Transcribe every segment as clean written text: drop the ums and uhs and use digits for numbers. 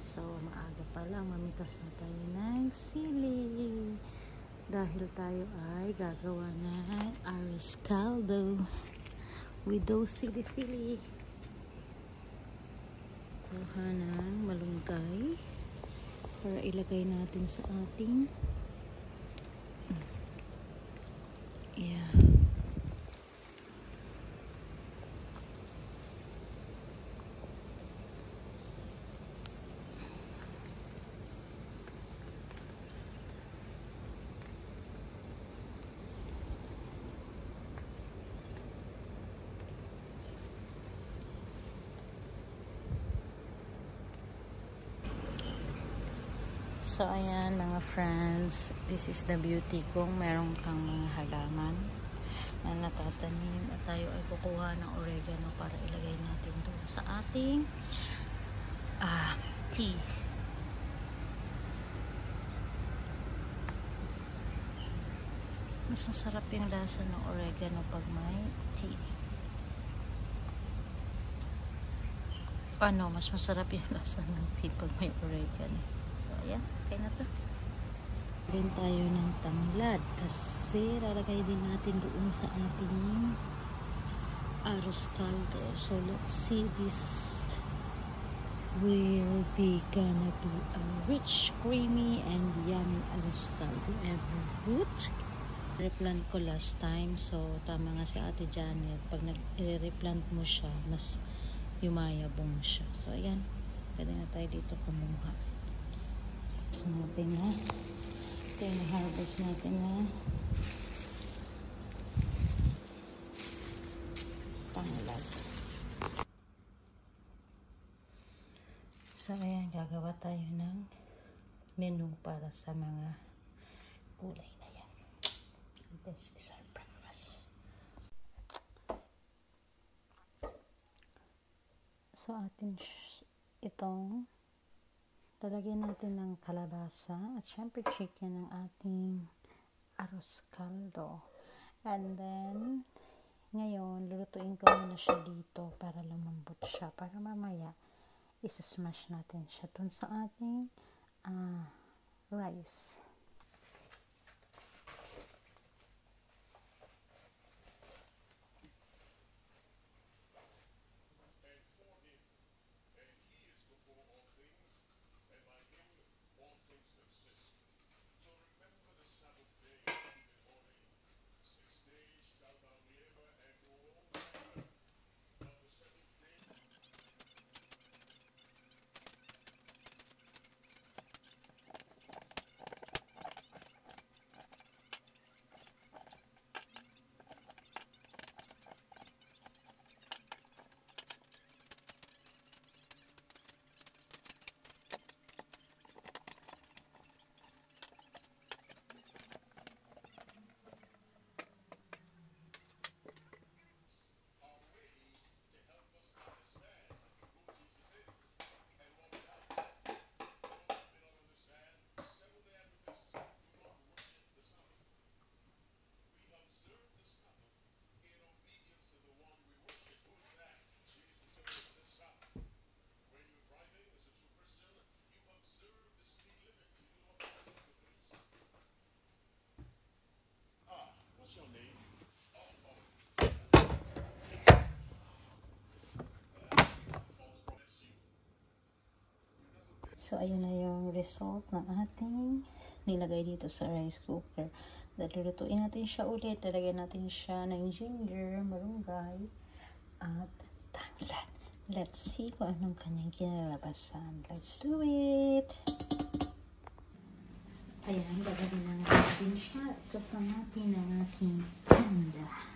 So, maaga pa lang, mamitas na tayo ng sili. Dahil tayo ay gagawa ng arroz caldo with those sili-sili. Kuha ng malunggay para ilagay natin sa ating So, ayan mga friends, this is the beauty kung meron kang mga halaman na natatanim at tayo ay kukuha ng oregano para ilagay natin doon sa ating tea. Mas masarap yung lasa ng oregano pag may tea. Mas masarap yung lasa ng tea pag may oregano. So, ayan. Okay na to. Rin tayo ng tanglad kasi lalagay din natin doon sa ating arroz caldo. So, let's see, this will be gonna be a rich, creamy, and yummy arroz caldo ever good. Replant ko last time, so tama nga si Ate Janet, pag nag-replant mo siya, mas yumayabong siya. So, ayan. Pwede na tayo dito kumuha. So, natin na. Ito yung harvest natin na tanglad. So, ayan. Gagawa tayo ng menu para sa mga gulay na yan. This is our breakfast. So, atin itong lalagyan natin ng kalabasa at syempre chicken ng ating arroz caldo. And then, ngayon, lulutuin ko muna siya dito para lumambot siya. Para mamaya, isa-smash natin siya dun sa ating rice. So, ayun na yung result ng ating nilagay dito sa rice cooker. Lulutuin natin siya ulit. Lalagyan natin siya ng ginger, malunggay, at tanglad. Let's see kung anong kanyang kinalabasan. Let's do it! Ayan, gagawin na natin siya. Sopan natin ang ating tanda.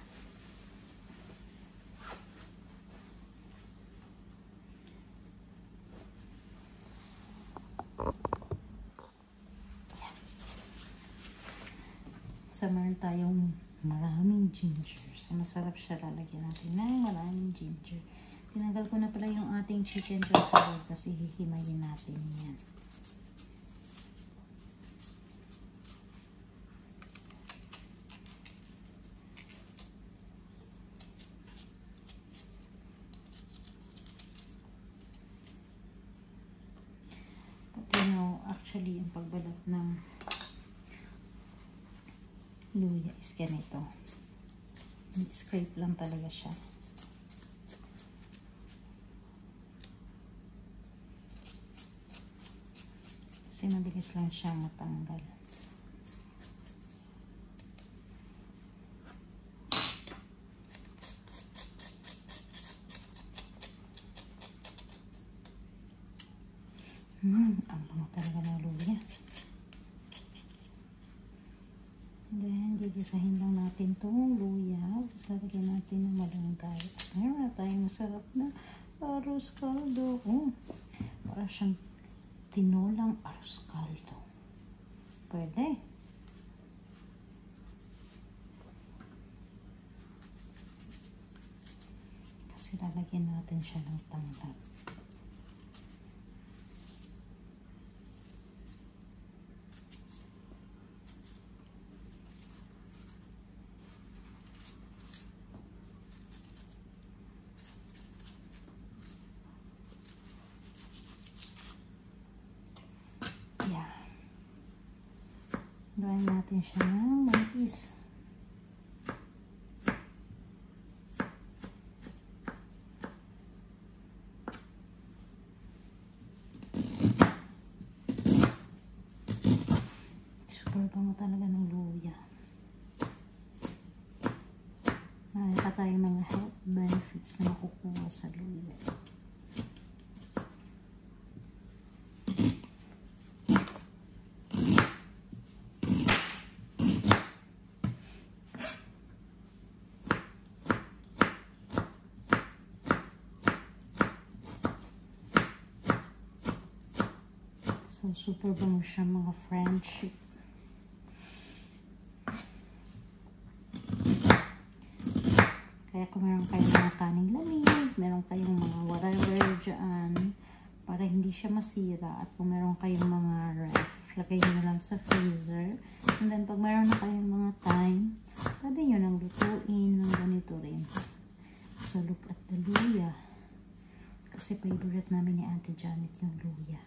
So, meron tayong maraming ginger. So, masarap siya. Lalagyan natin ng maraming ginger. Tinanggal ko na pala yung ating chicken dyan sa loob kasi hihimayin natin yan. Actually, ang pagbalat ng luya is ganito. Scrape lang talaga siya. Kasi mabilis lang siya matanggal. Ang bango talaga ng luya. Then, gigisahin lang natin itong luya. Tapos lalagyan natin ng malunggay. At meron na tayong masarap na arroz caldo. Oh, para siyang tinolang arroz caldo. Pwede. Kasi lalagyan natin siya ng tanglad. Gawin natin siya ng manipis. Super bango talaga ng luya. Marami pa tayong mga health benefits na makukuha sa luya. So, super bango siya mga friendship. Kaya kung meron kayong mga kaning lamig, meron kayong mga whatever dyan, para hindi siya masira. At kung meron kayong mga ref, lagay nyo lang sa freezer. And then, pag meron na kayong mga time, pwede nyo nang lutuin ng ganito rin. So, look at the luya. Kasi favorite namin ni Auntie Janet yung luya.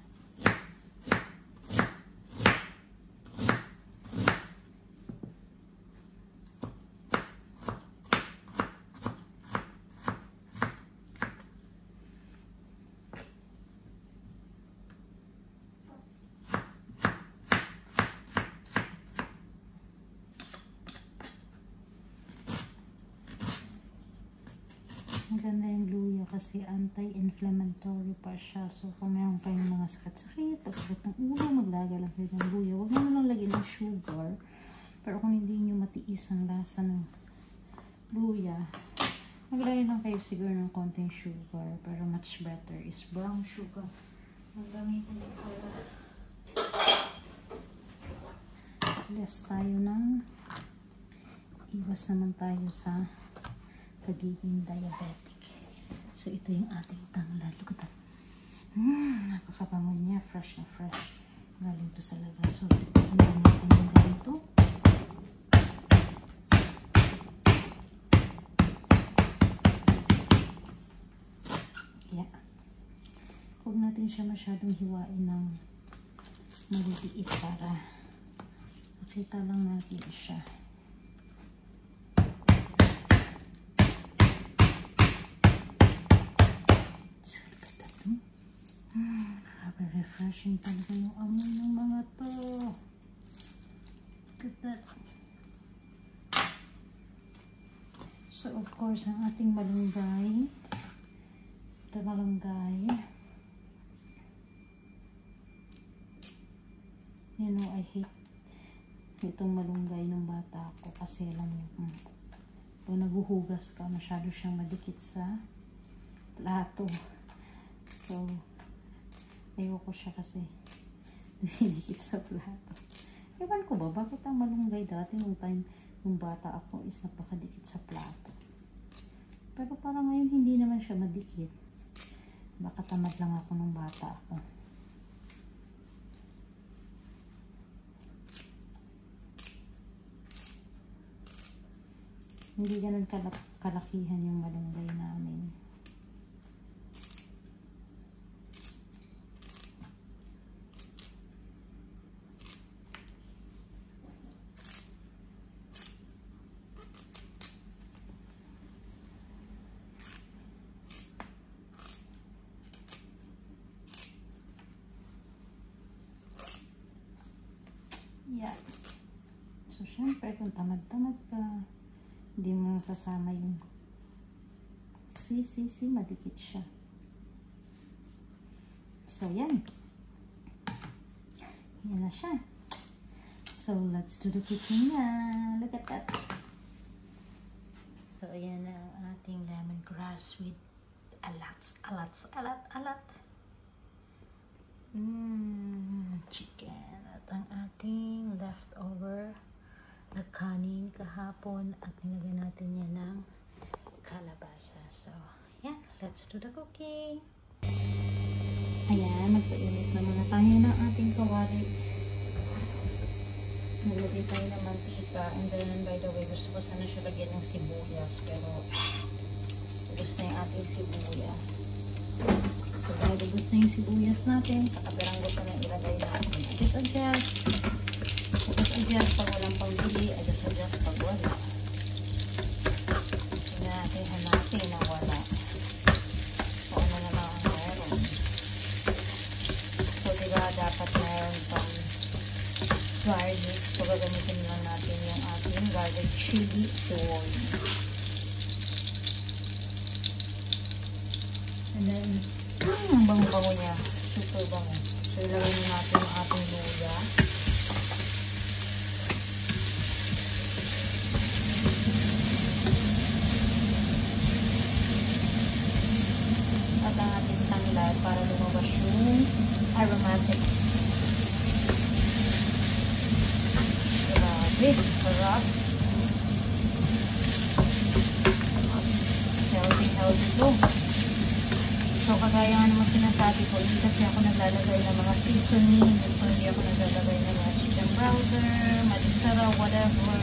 Maganda yung luya kasi anti-inflammatory pa siya. So, kung meron kayong mga sakit-sakit, pagkakit ng ulo, maglaga lang kayo ng luya. Huwag naman lang lagyan ng sugar. Pero kung hindi nyo matiis ang lasa ng luya, maglagay lang kayo siguro ng konting sugar. Pero much better is brown sugar. Ang gamitin ko para less tayo ng iwas naman tayo sa pagiging diabetic. So, ito yung ating tanglad. Look at that. Napakabango niya. Fresh na fresh. Galing to sa labas. So, ano natin yung ganito. Yeah. Huwag natin siya masyadong hiwain ng maliliit para makita lang natin siya. Refreshing talaga yung amoy ng mga to. Look at that. So, of course, ang ating malunggay. Ito malunggay. You know, I hate itong malunggay ng bata ko kasi alam niyo, pag naguhugas ka, masyado siyang madikit sa plato. So, ayoko siya kasi dumidikit sa plato. Ewan ko ba, bakit ang malunggay dati nung time nung bata ako is napakadikit sa plato. Pero parang ngayon hindi naman siya madikit. Baka tamad lang ako nung bata ako. Hindi ganun kalakihan yung malunggay namin. Yan. So, syempre, kung tamad-tamad ka, hindi mo kasama yung madikit siya. So, yan. Yan na siya. So, let's do the cooking na. Look at that. So, ayan na ang ating lemongrass with alat. Chicken. At ang ating leftover na kanin kahapon at nilagyan natin yan ng kalabasa. So, yan. Let's do the cooking. Ayan. Magpainit na muna tayo ng ating kawali. Naglagay tayo ng mantika. And then, by the way, gusto ko sana siya lagyan ng sibuyas. Pero, gusto na yung ating sibuyas. So, dahil gusto na yung sibuyas natin, kakapirang gusto na ilagay natin. Adjust. Pag walang pangbili. Adjust pag wala. So, natin hanapin na wala. So, ano naman ang meron. So, diba, dapat meron pang garlic. So, gagamitin lang natin yung ating garlic chili oil. And then, ang bango-bango niya. Super bango. So, ilagay natin yung ating luya. At ang ating tanglad para lumabas yung aromatics. Sarap. Healthy to. So, kagaya nga naman sinasabi ko, hindi kasi ako naglalagay ng mga seasoning. So, hindi ako naglalagay ng mga chicken powder, manisara, whatever.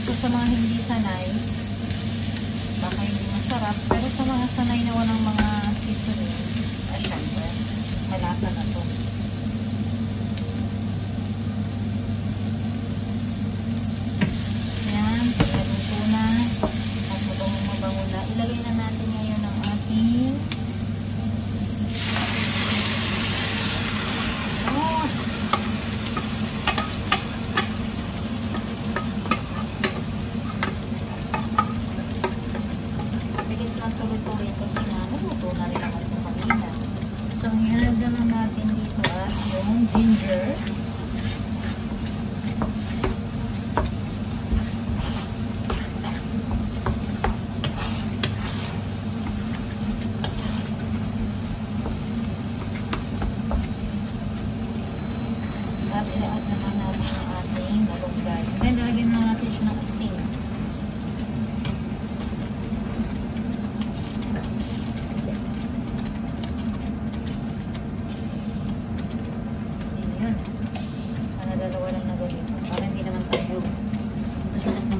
So, sa mga hindi sanay, baka hindi masarap. Pero sa mga sanay na walang mga seasoning, syempre, malasa na to. Ilagay na natin ngayon ang ating bilis lang tuloy-tuloy kasi nga naluto na rin ako ito kanina. So, hinagdan na natin dito yung ginger.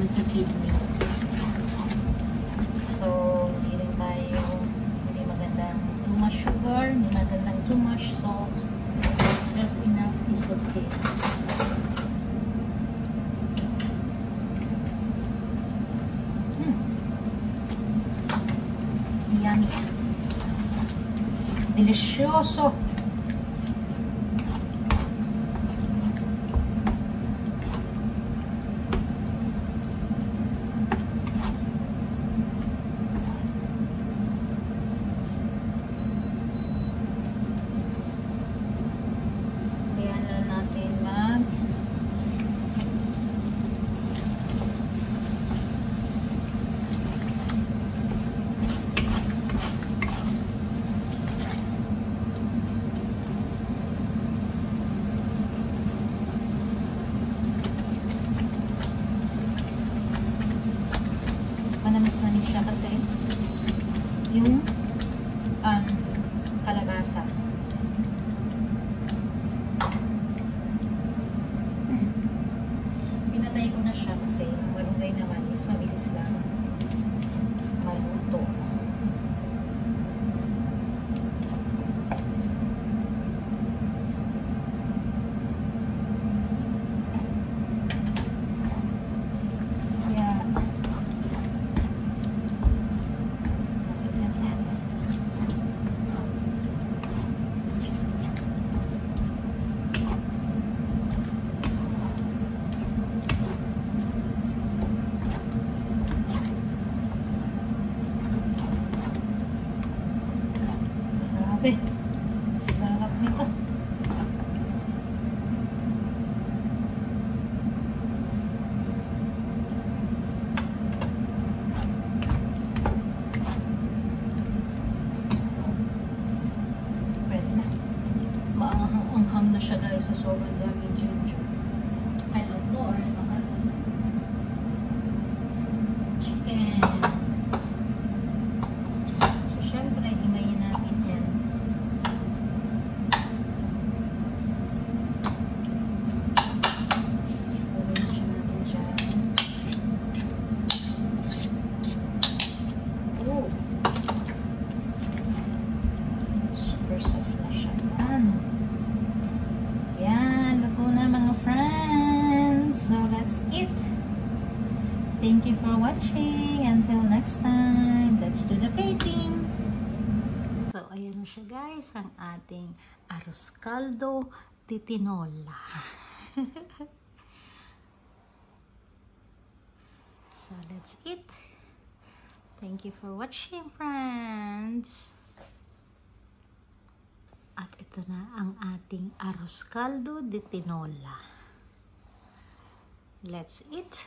Sa kidney. So, hindi rin tayo, hindi magandang too much sugar, hindi magandang too much salt. Just enough is okay. Yummy. Delicioso. Manamis-namis siya kasi yung kalabasa. Pinatay ko na siya kasi yung malunggay naman is mabilis lang maluto. Grabe. Sarap nito. Pwede na. Maanghang na siya dahil sa sobrang daming ginger. And of course, chicken. So, syempre, himayin natin yan. Arrange natin dyan. Oh! Super soft na siya. Yan, luto na mga friends. So, that's it. Thank you for watching. Until next time, let's do the plating. So, ayan na siya guys, ang ating arroz caldo de tinola. So, that's it. Thank you for watching, friends. At ito na ang ating arroz caldo de tinola. Let's eat.